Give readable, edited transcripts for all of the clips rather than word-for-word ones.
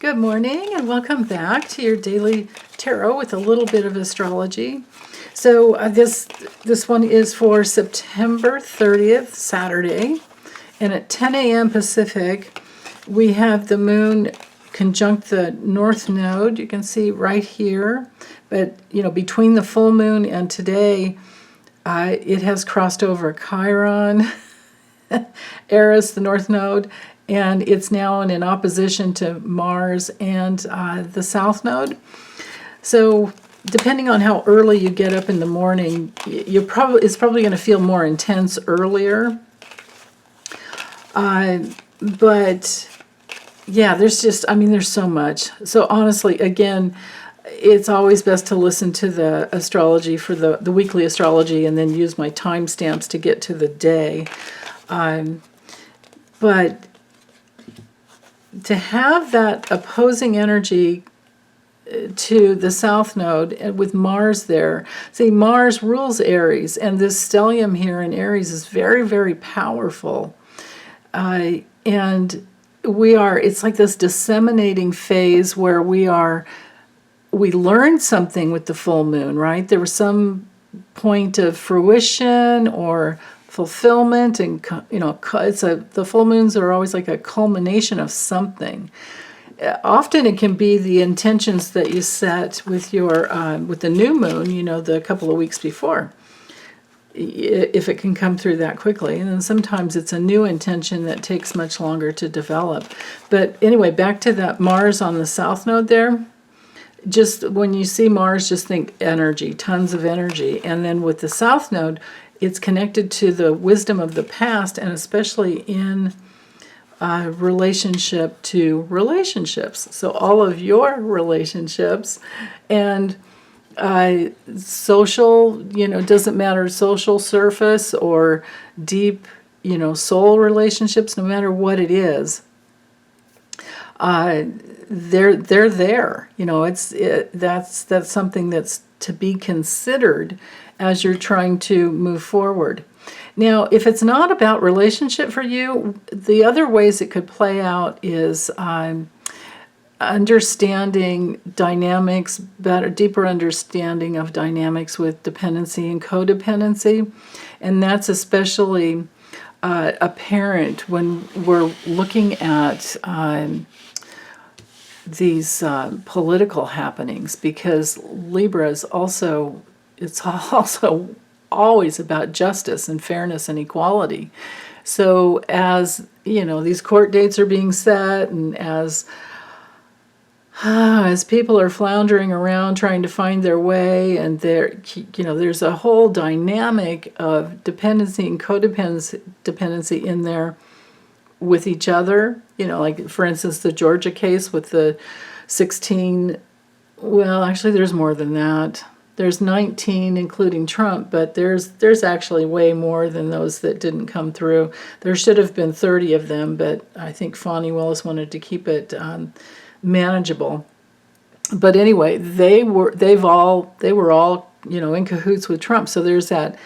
Good morning and welcome back to your daily tarot with a little bit of astrology. So this one is for September 30th, Saturday, and at 10 a.m. Pacific, we have the moon conjunct the north node. You can see right here, but between the full moon and today, it has crossed over Chiron, Eris, the north node, and it's now in opposition to Mars and the south node. So depending on how early you get up in the morning, it's probably going to feel more intense earlier. But yeah, there's so much. So honestly, again, it's always best to listen to the astrology for the weekly astrology and then use my timestamps to get to the day. But to have that opposing energy to the south node and with Mars there, see, Mars rules Aries, and this stellium here in Aries is very, very powerful. And it's like this disseminating phase where we learned something with the full moon, right? There was some point of fruition or fulfillment, and the full moons are always like a culmination of something. Often it can be the intentions that you set with your with the new moon, the couple of weeks before, if it can come through that quickly. And then sometimes it's a new intention that takes much longer to develop. But anyway, back to that Mars on the south node there. Just when you see Mars, just think energy, tons of energy. And then with the south node, it's connected to the wisdom of the past, and especially in relationship to relationships. So all of your relationships and social, doesn't matter, social surface or deep, soul relationships, no matter what it is, they're there. That's something that's to be considered as you're trying to move forward. Now, if it's not about relationship for you, the other ways it could play out is understanding dynamics, deeper understanding of dynamics with dependency and codependency. And that's especially apparent when we're looking at these political happenings, because Libra is also always about justice and fairness and equality. So as these court dates are being set, and as people are floundering around trying to find their way, and there's a whole dynamic of dependency and codependency in there with each other. Like for instance, the Georgia case with the 16. Well, actually, there's more than that. There's 19, including Trump, but there's actually way more than those that didn't come through. There should have been 30 of them, but I think Fani Willis wanted to keep it manageable. But anyway, they were all in cahoots with Trump. So there's that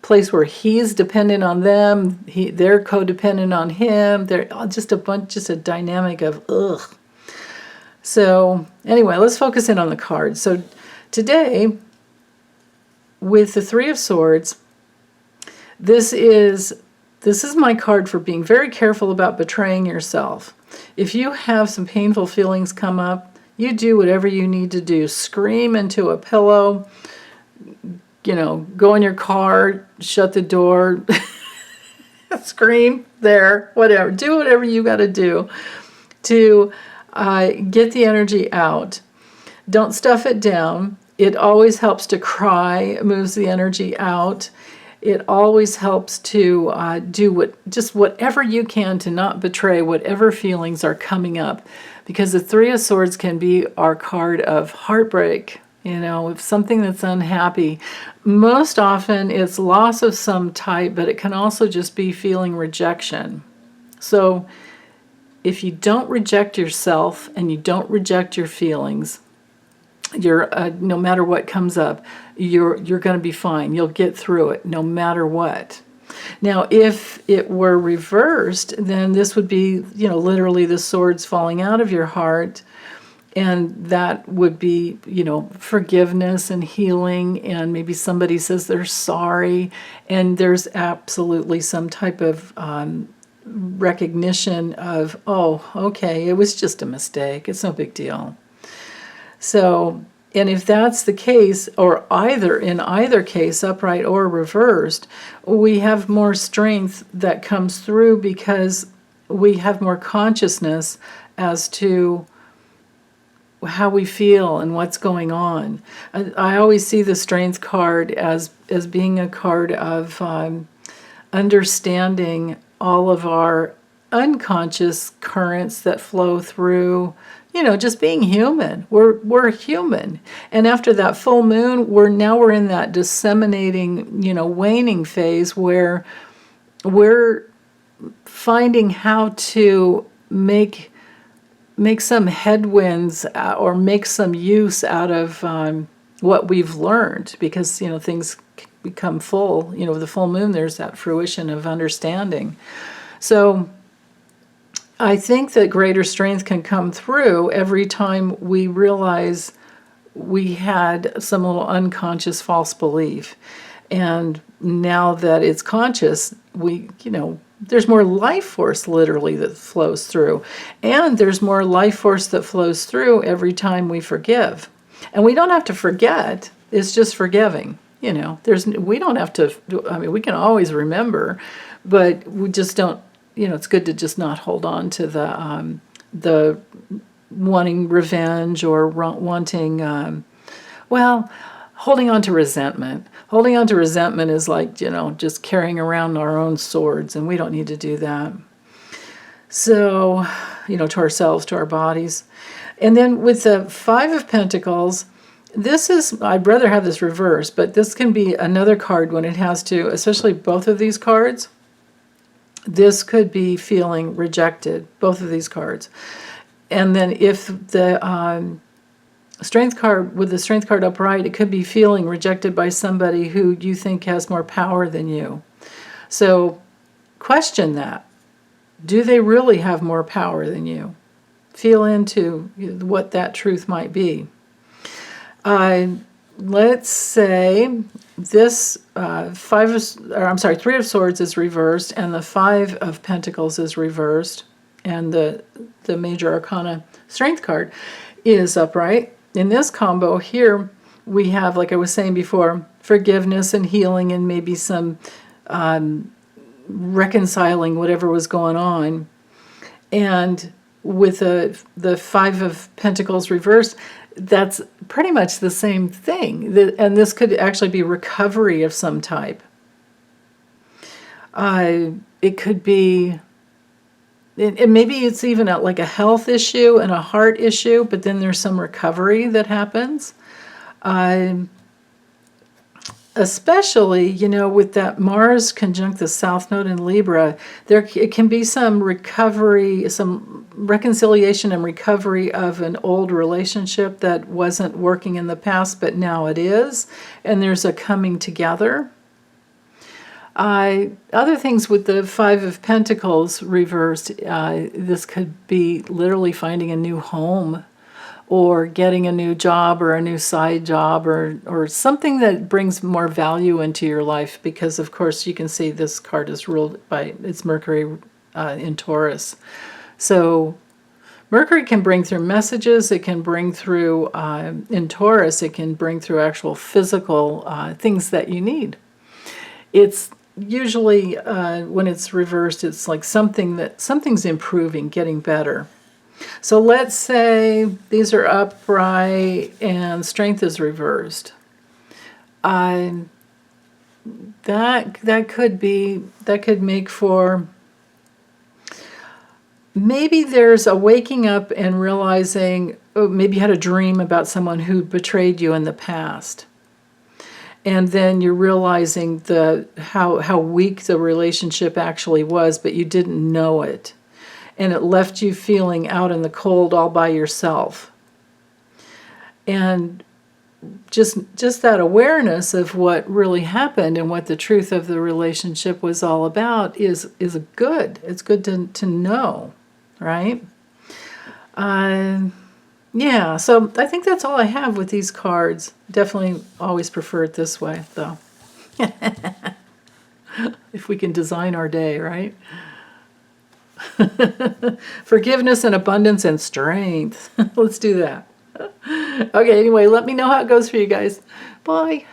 place where he's dependent on them, they're codependent on him. They're just a dynamic of ugh. So anyway, let's focus in on the cards. So today, with the Three of Swords, this is my card for being very careful about betraying yourself. If you have some painful feelings come up, you do whatever you need to do. Scream into a pillow, go in your car, shut the door, scream there, whatever. Do whatever you got to do to get the energy out. Don't stuff it down. It always helps to cry, moves the energy out. It always helps to do whatever you can to not betray whatever feelings are coming up. Because the Three of Swords can be our card of heartbreak, if something that's unhappy. Most often it's loss of some type, but it can also just be feeling rejection. So if you don't reject yourself and you don't reject your feelings, you're no matter what comes up, you're going to be fine. You'll get through it no matter what. Now, if it were reversed, then this would be, literally the swords falling out of your heart. And that would be, forgiveness and healing. And maybe somebody says they're sorry. And there's absolutely some type of recognition of, oh, okay, it was just a mistake. It's no big deal. So, and if that's the case, or in either case, upright or reversed, we have more strength that comes through because we have more consciousness as to how we feel and what's going on. I always see the strength card as being a card of understanding all of our unconscious currents that flow through, just being human. We're human. And after that full moon, we're in that disseminating, waning phase where we're finding how to make some headwinds or make some use out of what we've learned, because things become full. The full moon, there's that fruition of understanding. So I think that greater strength can come through every time we realize we had some little unconscious false belief. And now that it's conscious, there's more life force literally that flows through. And there's more life force that flows through every time we forgive. And we don't have to forget, it's just forgiving. We don't have to, we can always remember, but we just don't, it's good to just not hold on to the wanting revenge or wanting, holding on to resentment. Holding on to resentment is like, just carrying around our own swords, and we don't need to do that. So, to ourselves, to our bodies. And then with the Five of Pentacles, I'd rather have this reversed, but this can be another card when it has to, especially both of these cards. This could be feeling rejected, both of these cards. And then if the Strength card, with the Strength card upright, it could be feeling rejected by somebody who you think has more power than you. So question that. Do they really have more power than you? Feel into what that truth might be. Let's say this Three of Swords is reversed, and the Five of Pentacles is reversed, and the Major Arcana Strength card is upright. In this combo here, we have, like I was saying before, forgiveness and healing and maybe some reconciling whatever was going on. And with the Five of Pentacles reversed, that's pretty much the same thing. And this could actually be recovery of some type. It could be... And maybe it's even like a health issue and a heart issue, but then there's some recovery that happens. Especially, with that Mars conjunct the South Node in Libra, it can be some recovery, some reconciliation and recovery of an old relationship that wasn't working in the past, but now it is, and there's a coming together. Other things with the Five of Pentacles reversed, this could be literally finding a new home or getting a new job or a new side job or something that brings more value into your life, because of course you can see this card is ruled by, it's Mercury in Taurus. So Mercury can bring through messages, it can bring through, in Taurus, it can bring through actual physical things that you need. It's usually when it's reversed, it's like something's improving, getting better. So let's say these are upright and Strength is reversed. That could make for, maybe there's a waking up and realizing, maybe you had a dream about someone who betrayed you in the past. And then you're realizing how weak the relationship actually was, but you didn't know it. And it left you feeling out in the cold all by yourself. And just that awareness of what really happened and what the truth of the relationship was all about is good. It's good to know, right? Yeah, so I think that's all I have with these cards. Definitely always prefer it this way, though. If we can design our day, right? Forgiveness and abundance and strength. Let's do that. Okay, anyway, let me know how it goes for you guys. Bye.